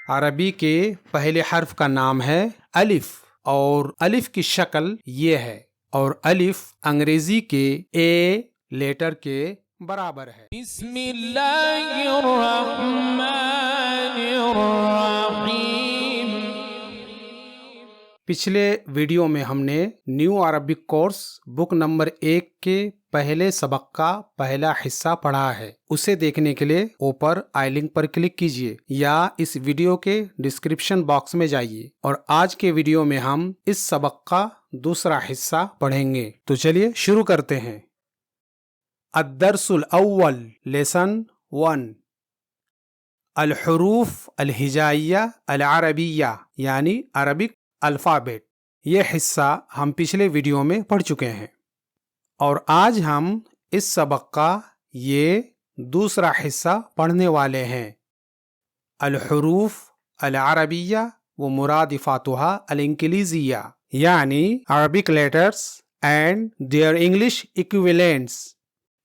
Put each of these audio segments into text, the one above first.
عربی کے پہلے حرف کا نام ہے الف، اور الف کی شکل یہ ہے، اور الف انگریزی کے اے لیٹر کے برابر ہے۔ بسم اللہ الرحمن الرحیم۔ پچھلے ویڈیو میں ہم نے new Arabic course book number 1 کے پہلے سبق کا پہلا حصہ پڑھا ہے۔ اسے دیکھنے کے لیے اوپر آئی لنک پر کلک کیجیے یا اس ویڈیو کے ڈسکرپشن باکس میں جائیے، اور آج کے ویڈیو میں ہم اس سبق کا دوسرا حصہ پڑھیں گے۔ تو چلیے شروع کرتے ہیں۔ الدرس الاول، لیسن 1، الحروف الہجائیہ العربیہ، یعنی عربک الفابیٹ۔ یہ حصہ ہم پچھلے ویڈیو میں پڑھ چکے ہیں، اور آج ہم اس سبق کا یہ دوسرا حصہ پڑھنے والے ہیں۔ الحروف العربیہ و مرادفاتها الانگلیزیہ، یعنی Arabic letters and their English equivalents.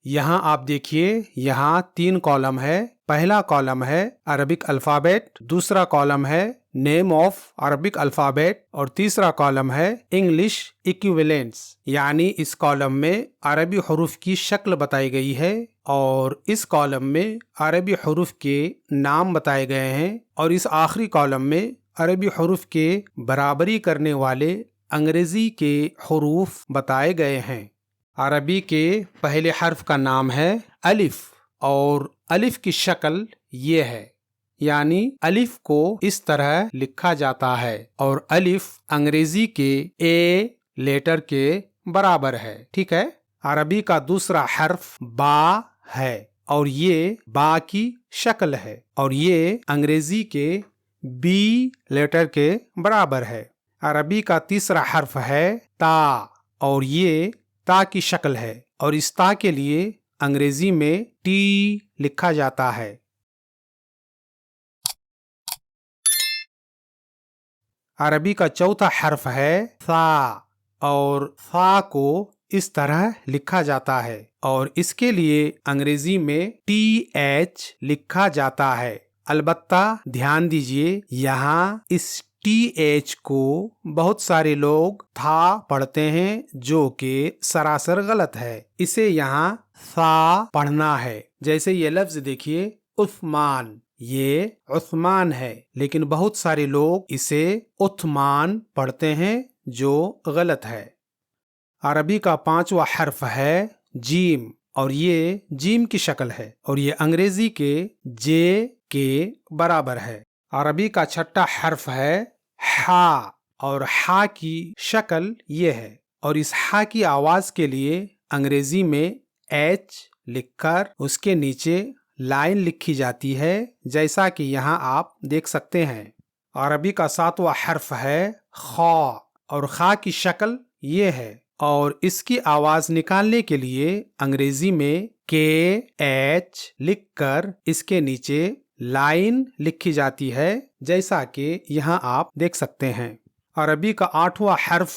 یہاں آپ دیکھیے، یہاں 3 کالم ہے۔ پہلا کالم ہے عربک الفابیٹ، دوسرا کالم ہے نیم آف عربک الفابیٹ، اور تیسرا کالم ہے انگلش ایکویلنٹس، یعنی اس کالم میں عربی حروف کی شکل بتائی گئی ہے، اور اس کالم میں عربی حروف کے نام بتائے گئے ہیں، اور اس آخری کالم میں عربی حروف کے برابری کرنے والے انگریزی کے حروف بتائے گئے ہیں۔ عربی کے پہلے حرف کا نام ہے الف، اور الف کی شکل یہ ہے، یعنی الف کو اس طرح لکھا جاتا ہے، اور الف انگریزی کے اے لیٹر کے برابر ہے، ٹھیک ہے۔ عربی کا دوسرا حرف با ہے، اور یہ با کی شکل ہے، اور یہ انگریزی کے بی لیٹر کے برابر ہے۔ عربی کا تیسرا حرف ہے تا، اور یہ تا کی شکل ہے، اور اس تا کے لیے انگریزی میں ٹی لکھا جاتا ہے۔ عربی کا چوتھا حرف ہے ثا، اور ثا کو اس طرح لکھا جاتا ہے، اور اس کے لیے انگریزی میں ٹی ایچ لکھا جاتا ہے۔ البتہ دھیان دیجئے، یہاں اس ٹی ایچ کو بہت سارے لوگ تھا پڑھتے ہیں، جو کہ سراسر غلط ہے۔ اسے یہاں ثا پڑھنا ہے۔ جیسے یہ لفظ دیکھیے، عثمان، یہ عثمان ہے، لیکن بہت سارے لوگ اسے عثمان پڑھتے ہیں، جو غلط ہے۔ عربی کا پانچواں حرف ہے جیم، اور یہ جیم کی شکل ہے، اور یہ انگریزی کے جے کے برابر ہے۔ عربی کا چھٹا حرف ہے ہا، اور ہا کی شکل یہ ہے، اور اس ہا کی آواز کے لیے انگریزی میں ایچ لکھ کر اس کے نیچے لائن لکھی جاتی ہے، جیسا کہ یہاں آپ دیکھ سکتے ہیں۔ عربی کا ساتواں حرف ہے خا، اور خا کی شکل یہ ہے، اور اس کی آواز نکالنے کے لیے انگریزی میں کے ایچ لکھ کر اس کے نیچے لائن لکھی جاتی ہے، جیسا کہ یہاں آپ دیکھ سکتے ہیں۔ عربی کا آٹھواں حرف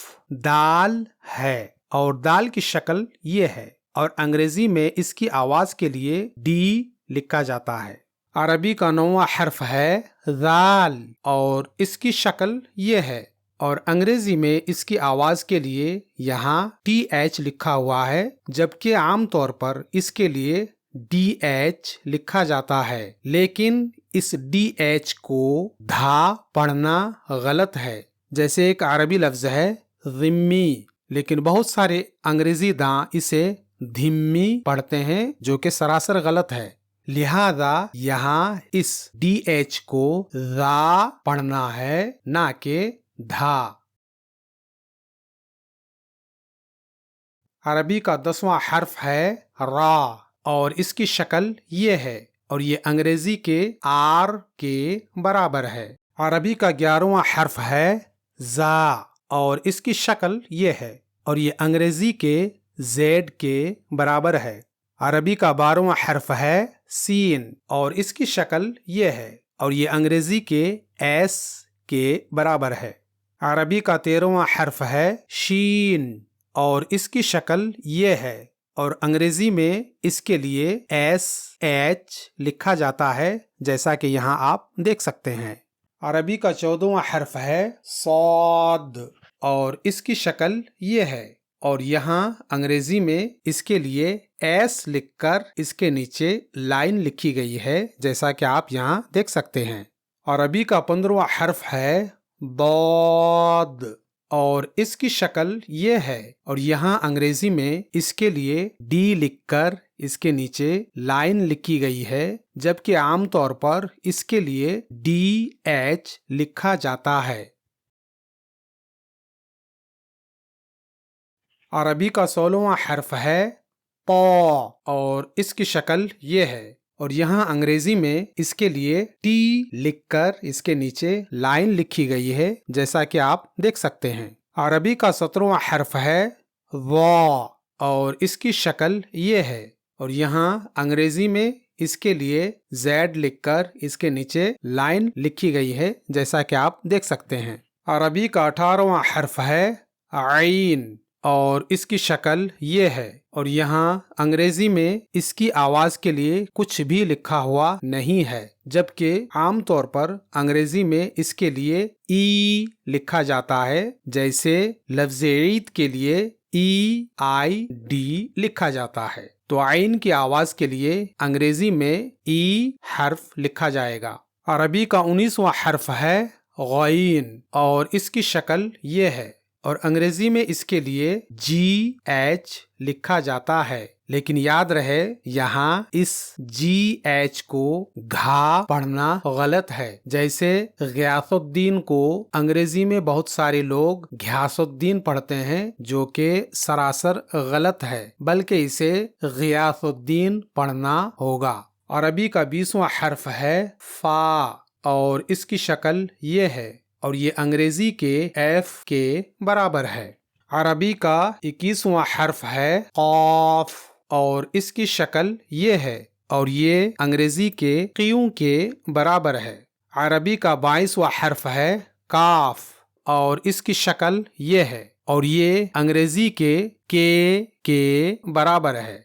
دال ہے، اور دال کی شکل یہ ہے، اور انگریزی میں اس کی آواز کے لیے ڈی لکھا جاتا ہے۔ عربی کا نواں حرف ہے ذال، اور اس کی شکل یہ ہے، اور انگریزی میں اس کی آواز کے لیے یہاں ٹی ایچ لکھا ہوا ہے، جبکہ عام طور پر اس کے لیے ڈی ایچ لکھا جاتا ہے، لیکن اس ڈی ایچ کو دھا پڑھنا غلط ہے۔ جیسے ایک عربی لفظ ہے ذمی، لیکن بہت سارے انگریزی داں اسے دھمی پڑھتے ہیں، جو کہ سراسر غلط ہے۔ لہذا یہاں اس ڈی ایچ کو ذا پڑھنا ہے، نہ کہ دھا۔ عربی کا 10واں حرف ہے را، اور اس کی شکل یہ ہے، اور یہ انگریزی کے آر کے برابر ہے۔ عربی کا 11واں حرف ہے زا، اور اس کی شکل یہ ہے، اور یہ انگریزی کے زیڈ کے برابر ہے۔ عربی کا 12واں حرف ہے سین، اور اس کی شکل یہ ہے، اور یہ انگریزی کے ایس کے برابر ہے۔ عربی کا 13واں حرف ہے شین، اور اس کی شکل یہ ہے، اور انگریزی میں اس کے لیے ایس ایچ لکھا جاتا ہے، جیسا کہ یہاں آپ دیکھ سکتے ہیں۔ عربی کا 14واں حرف ہے صاد اور اس کی شکل یہ ہے، اور یہاں انگریزی میں اس کے لیے ایس لکھ کر اس کے نیچے لائن لکھی گئی ہے، جیسا کہ آپ یہاں دیکھ سکتے ہیں۔ عربی کا 15واں حرف ہے ضاد اور اس کی شکل یہ ہے، اور یہاں انگریزی میں اس کے لیے ڈی لکھ کر اس کے نیچے لائن لکھی گئی ہے، جبکہ عام طور پر اس کے لیے ڈی ایچ لکھا جاتا ہے۔ عربی کا 16واں حرف ہے طا اور اس کی شکل یہ ہے، اور یہاں انگریزی میں اس کے لیے ٹی لکھ کر اس کے نیچے لائن لکھی گئی ہے، جیسا کہ آپ دیکھ سکتے ہیں۔ عربی کا 17واں حرف ہے ضا اور اس کی شکل یہ ہے، اور یہاں انگریزی میں اس کے لیے زیڈ لکھ کر اس کے نیچے لائن لکھی گئی ہے، جیسا کہ آپ دیکھ سکتے ہیں۔ عربی کا 18واں حرف ہے عین اور اس کی شکل یہ ہے، اور یہاں انگریزی میں اس کی آواز کے لیے کچھ بھی لکھا ہوا نہیں ہے، جبکہ عام طور پر انگریزی میں اس کے لیے ای لکھا جاتا ہے، جیسے لفظ عید کے لیے EID لکھا جاتا ہے۔ تو عین کی آواز کے لیے انگریزی میں ای حرف لکھا جائے گا۔ عربی کا 19واں حرف ہے غین اور اس کی شکل یہ ہے، اور انگریزی میں اس کے لیے GH لکھا جاتا ہے، لیکن یاد رہے یہاں اس GH کو گھا پڑھنا غلط ہے، جیسے غیاث الدین کو انگریزی میں بہت سارے لوگ گھیاس الدین پڑھتے ہیں، جو کہ سراسر غلط ہے، بلکہ اسے غیاث الدین پڑھنا ہوگا۔ عربی کا 20واں حرف ہے فا اور اس کی شکل یہ ہے، اور یہ انگریزی کے ایف کے برابر ہے۔ عربی کا 21واں حرف ہے قاف اور اس کی شکل یہ ہے، اور یہ انگریزی کے قیوں کے برابر ہے۔ عربی کا 22واں حرف ہے کاف اور اس کی شکل یہ ہے، اور یہ انگریزی کے برابر ہے۔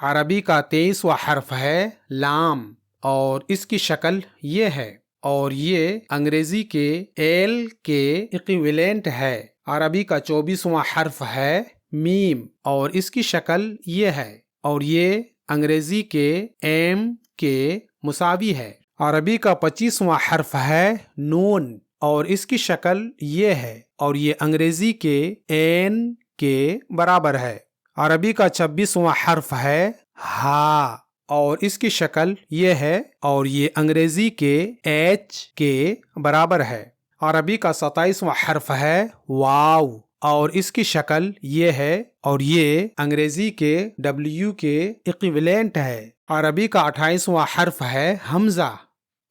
عربی کا 23واں حرف ہے لام اور اس کی شکل یہ ہے، اور یہ انگریزی کے ایل کے ایکویلنٹ ہے۔ عربی کا 24واں حرف ہے میم اور اس کی شکل یہ ہے، اور یہ انگریزی کے ایم کے مساوی ہے۔ عربی کا 25واں حرف ہے نون اور اس کی شکل یہ ہے، اور یہ انگریزی کے این کے برابر ہے۔ عربی کا 26واں حرف ہے ہا اور اس کی شکل یہ ہے، اور یہ انگریزی کے ایچ کے برابر ہے۔ عربی کا 27واں حرف ہے واو اور اس کی شکل یہ ہے، اور یہ انگریزی کے ڈبلیو کے ایکویلنٹ ہے۔ عربی کا 28واں حرف ہے حمزہ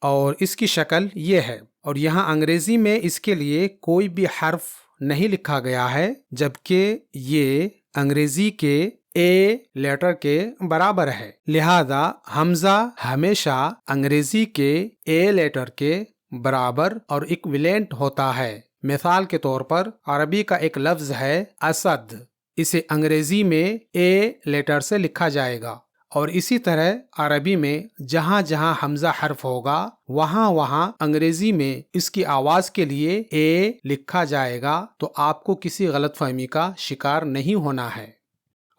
اور اس کی شکل یہ ہے، اور یہاں انگریزی میں اس کے لیے کوئی بھی حرف نہیں لکھا گیا ہے، جبکہ یہ انگریزی کے اے لیٹر کے برابر ہے، لہذا حمزہ ہمیشہ انگریزی کے اے لیٹر کے برابر اور ایکویلنٹ ہوتا ہے۔ مثال کے طور پر عربی کا ایک لفظ ہے اسد، اسے انگریزی میں اے لیٹر سے لکھا جائے گا، اور اسی طرح عربی میں جہاں جہاں حمزہ حرف ہوگا وہاں وہاں انگریزی میں اس کی آواز کے لیے اے لکھا جائے گا، تو آپ کو کسی غلط فہمی کا شکار نہیں ہونا ہے۔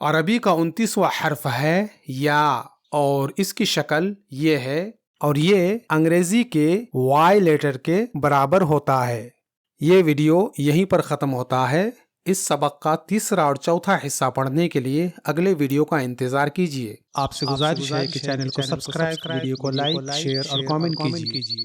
عربی کا 29واں حرف ہے یا اور اس کی شکل یہ ہے، اور یہ انگریزی کے وائی لیٹر کے برابر ہوتا ہے۔ یہ ویڈیو یہیں پر ختم ہوتا ہے۔ اس سبق کا تیسرا اور چوتھا حصہ پڑھنے کے لیے اگلے ویڈیو کا انتظار کیجیے۔ آپ سے گزارش ہے کہ چینل کو سبسکرائب، ویڈیو کو لائک، شیئر اور کامنٹ کیجیے۔